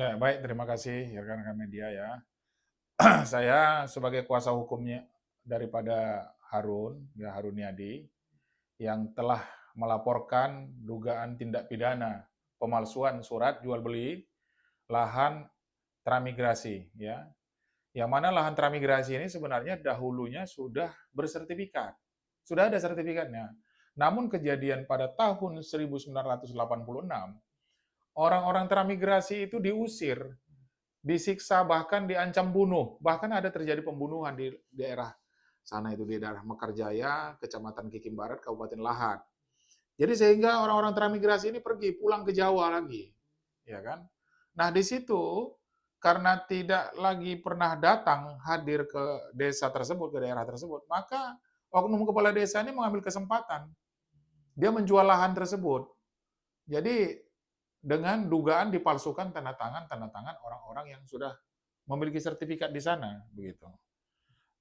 Ya, baik, terima kasih rekan-rekan media ya. Saya sebagai kuasa hukumnya daripada Harun, ya Harun Yadi, yang telah melaporkan dugaan tindak pidana pemalsuan surat jual beli lahan transmigrasi, ya. Yang mana lahan transmigrasi ini sebenarnya dahulunya sudah bersertifikat, sudah ada sertifikatnya. Namun kejadian pada tahun 1986, orang-orang transmigrasi itu diusir, disiksa, bahkan diancam bunuh. Bahkan ada terjadi pembunuhan di daerah sana itu, di daerah Mekarjaya, Kecamatan Kikim Barat, Kabupaten Lahat. Jadi sehingga orang-orang transmigrasi ini pergi pulang ke Jawa lagi, ya kan? Nah, di situ karena tidak lagi pernah datang hadir ke desa tersebut, ke daerah tersebut, maka oknum kepala desa ini mengambil kesempatan. Dia menjual lahan tersebut. Jadi dengan dugaan dipalsukan tanda tangan orang-orang yang sudah memiliki sertifikat di sana, begitu.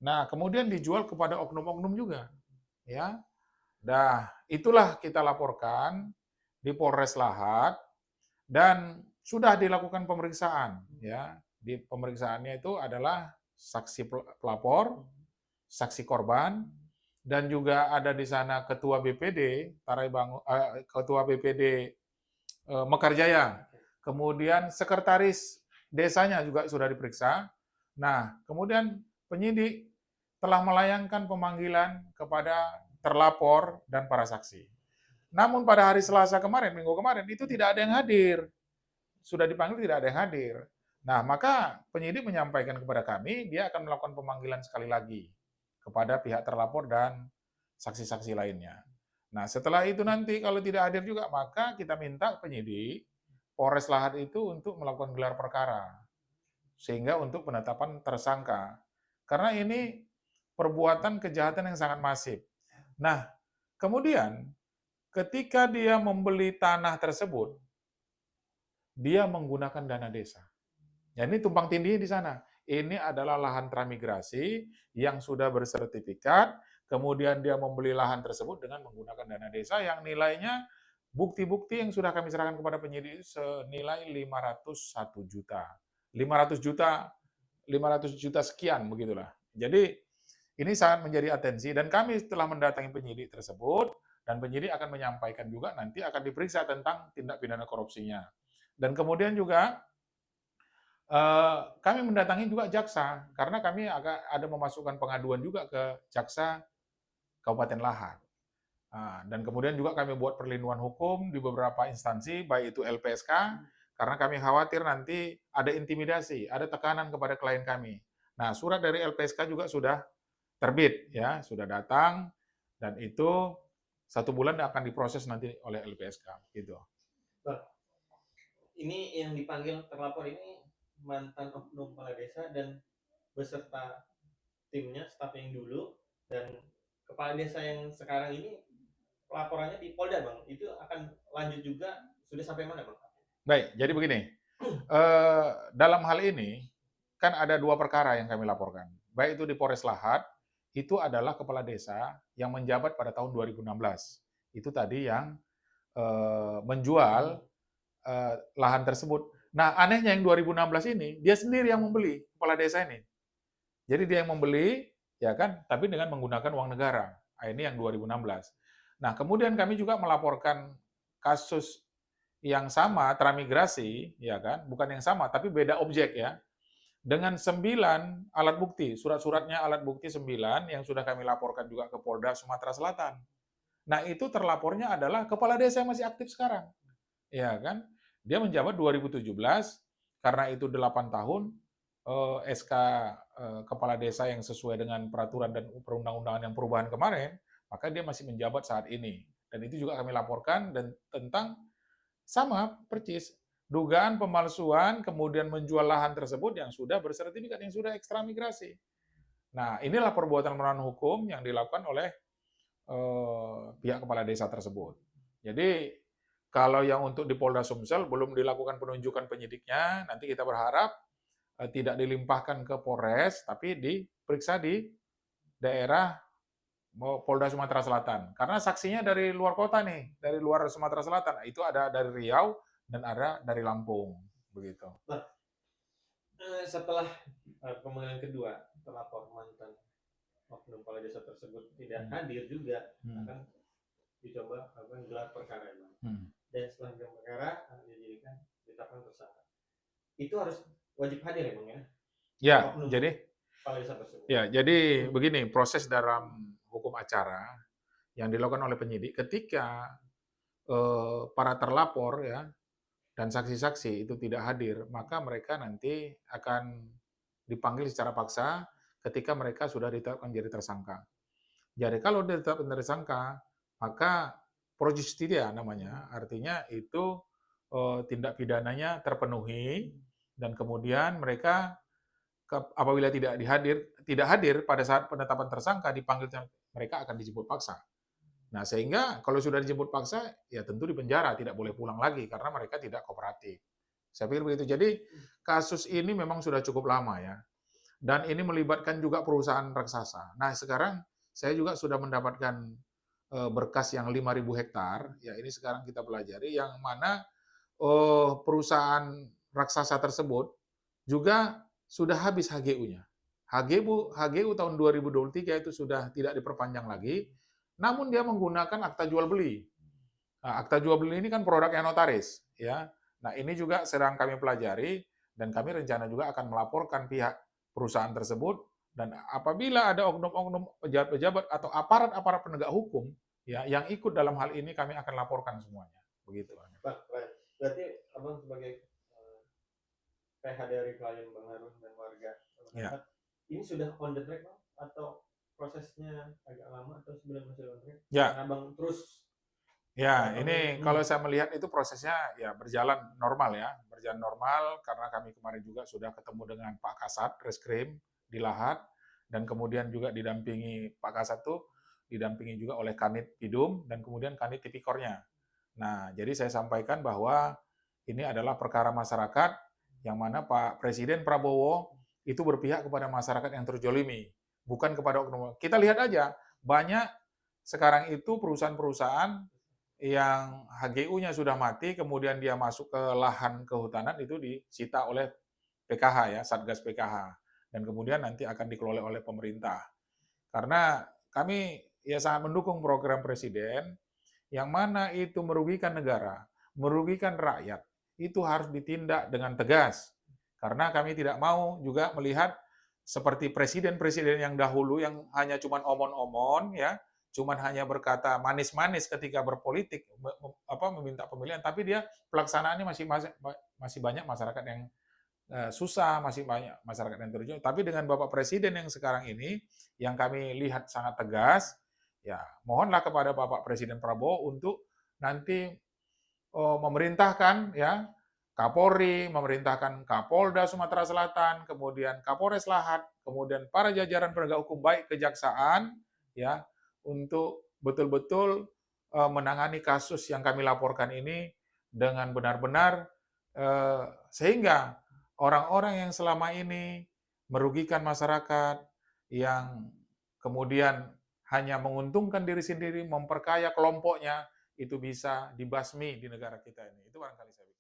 Nah, kemudian dijual kepada oknum-oknum juga, ya. Nah, itulah kita laporkan di Polres Lahat dan sudah dilakukan pemeriksaan, ya. Di pemeriksaannya itu adalah saksi pelapor, saksi korban, dan juga ada di sana ketua BPD ketua BPD Mekarjaya. Kemudian sekretaris desanya juga sudah diperiksa. Nah, kemudian penyidik telah melayangkan pemanggilan kepada terlapor dan para saksi. Namun pada hari Selasa kemarin, minggu kemarin, itu tidak ada yang hadir. Sudah dipanggil, tidak ada yang hadir. Nah, maka penyidik menyampaikan kepada kami, dia akan melakukan pemanggilan sekali lagi kepada pihak terlapor dan saksi-saksi lainnya. Nah, setelah itu nanti kalau tidak hadir juga, maka kita minta penyidik Polres Lahat itu untuk melakukan gelar perkara, sehingga untuk penetapan tersangka. Karena ini perbuatan kejahatan yang sangat masif. Nah, kemudian ketika dia membeli tanah tersebut, dia menggunakan dana desa. Ya, ini tumpang tindih di sana. Ini adalah lahan transmigrasi yang sudah bersertifikat, kemudian dia membeli lahan tersebut dengan menggunakan dana desa yang nilainya bukti-bukti yang sudah kami serahkan kepada penyidik senilai 501 juta. 500 juta, 500 juta sekian begitulah. Jadi ini sangat menjadi atensi dan kami telah mendatangi penyidik tersebut dan penyidik akan menyampaikan juga nanti akan diperiksa tentang tindak pidana korupsinya. Dan kemudian juga kami mendatangi juga jaksa, karena kami agak ada memasukkan pengaduan juga ke jaksa Kabupaten Lahat. Dan kemudian juga kami buat perlindungan hukum di beberapa instansi, baik itu LPSK, karena kami khawatir nanti ada intimidasi, ada tekanan kepada klien kami. Nah, surat dari LPSK juga sudah terbit, ya, sudah datang, dan itu 1 bulan akan diproses nanti oleh LPSK, gitu. Ini yang dipanggil terlapor ini mantan oknum kepala desa dan beserta timnya, staf yang dulu, dan kepala desa yang sekarang ini laporannya di Polda, Bang. Itu akan lanjut juga, sudah sampai mana, Bang? Baik, jadi begini, dalam hal ini kan ada 2 perkara yang kami laporkan. Baik itu di Polres Lahat, itu adalah kepala desa yang menjabat pada tahun 2016. Itu tadi yang menjual lahan tersebut. Nah, anehnya yang 2016 ini dia sendiri yang membeli, kepala desa ini. Jadi dia yang membeli, ya kan, tapi dengan menggunakan uang negara. Nah, ini yang 2016. Nah, kemudian kami juga melaporkan kasus yang sama, transmigrasi, ya kan, bukan yang sama, tapi beda objek ya, dengan 9 alat bukti, surat-suratnya alat bukti 9 yang sudah kami laporkan juga ke Polda Sumatera Selatan. Nah, itu terlapornya adalah kepala desa yang masih aktif sekarang. Ya kan? Dia menjabat 2017, karena itu 8 tahun, SK kepala desa yang sesuai dengan peraturan dan perundang-undangan yang perubahan kemarin, maka dia masih menjabat saat ini. Dan itu juga kami laporkan dan tentang sama percis dugaan pemalsuan kemudian menjual lahan tersebut yang sudah bersertifikat, yang sudah ekstra migrasi. Nah, inilah perbuatan melawan hukum yang dilakukan oleh pihak kepala desa tersebut. Jadi kalau yang untuk di Polda Sumsel belum dilakukan penunjukan penyidiknya, nanti kita berharap tidak dilimpahkan ke Polres, tapi diperiksa di daerah Polda Sumatera Selatan. Karena saksinya dari luar kota nih, dari luar Sumatera Selatan. Itu ada dari Riau dan ada dari Lampung. begitu. Nah, setelah pemanggilan kedua, terlapor mantan oknum kepala desa tersebut tidak hadir juga, akan dicoba gelar perkara itu. Dan setelah gelar perkara dijadikan ditetapkan tersangka. Itu harus wajib hadir ya, Bang ya? Ya, Oknum jadi kepala desa tersebut. ya, jadi begini proses dalam hukum acara yang dilakukan oleh penyidik ketika para terlapor ya dan saksi-saksi itu tidak hadir, maka mereka nanti akan dipanggil secara paksa ketika mereka sudah ditetapkan jadi tersangka. Jadi kalau ditetapkan tersangka, maka pro justitia namanya, artinya itu tindak pidananya terpenuhi dan kemudian mereka apabila tidak hadir pada saat penetapan tersangka dipanggil mereka akan dijemput paksa. Nah, sehingga kalau sudah dijemput paksa, ya tentu dipenjara, tidak boleh pulang lagi karena mereka tidak kooperatif. Saya pikir begitu. Jadi, kasus ini memang sudah cukup lama ya. Dan ini melibatkan juga perusahaan raksasa. Nah, sekarang saya juga sudah mendapatkan berkas yang 5.000 hektar, ya ini sekarang kita pelajari, yang mana perusahaan raksasa tersebut juga sudah habis HGU-nya. HGU tahun 2023 itu sudah tidak diperpanjang lagi, namun dia menggunakan akta jual beli. Nah, akta jual beli ini kan produknya notaris, ya. Nah, ini juga sedang kami pelajari dan kami rencana juga akan melaporkan pihak perusahaan tersebut dan apabila ada oknum-oknum pejabat-pejabat atau aparat-aparat penegak hukum ya yang ikut dalam hal ini kami akan laporkan semuanya. Begitu. Pak, berarti Abang sebagai PH dari klien Bang Harun dan warga, Ya. ini sudah on the track Bang? Atau prosesnya agak lama atau sebenarnya masih on track? Ya. Karena Abang terus ya, ini kalau saya melihat itu prosesnya ya berjalan normal ya, berjalan normal karena kami kemarin juga sudah ketemu dengan Pak Kasat Reskrim di Lahat dan kemudian juga didampingi Pak Kasat tuh didampingi juga oleh Kanit Pidum dan kemudian Kanit Tipikornya. Nah, jadi saya sampaikan bahwa ini adalah perkara masyarakat yang mana Pak Presiden Prabowo itu berpihak kepada masyarakat yang terjolimi, bukan kepada oknum. Kita lihat aja, banyak sekarang itu perusahaan-perusahaan yang HGU-nya sudah mati, kemudian dia masuk ke lahan kehutanan itu disita oleh PKH ya, Satgas PKH. Dan kemudian nanti akan dikelola oleh pemerintah. Karena kami ya sangat mendukung program Presiden yang mana itu merugikan negara, merugikan rakyat. Itu harus ditindak dengan tegas. Karena kami tidak mau juga melihat seperti presiden-presiden yang dahulu yang hanya cuma omon-omon ya, cuman hanya berkata manis-manis ketika berpolitik meminta pemilihan, tapi dia pelaksanaannya masih banyak masyarakat yang susah, masih banyak masyarakat yang terjun. Tapi dengan Bapak Presiden yang sekarang ini, yang kami lihat sangat tegas, ya mohonlah kepada Bapak Presiden Prabowo untuk nanti memerintahkan ya Kapolri, memerintahkan Kapolda Sumatera Selatan, kemudian Kapolres Lahat, kemudian para jajaran penegak hukum baik kejaksaan, ya untuk betul-betul menangani kasus yang kami laporkan ini dengan benar-benar sehingga orang-orang yang selama ini merugikan masyarakat, yang kemudian hanya menguntungkan diri sendiri, memperkaya kelompoknya, itu bisa dibasmi di negara kita ini. Itu barangkali saya pikir.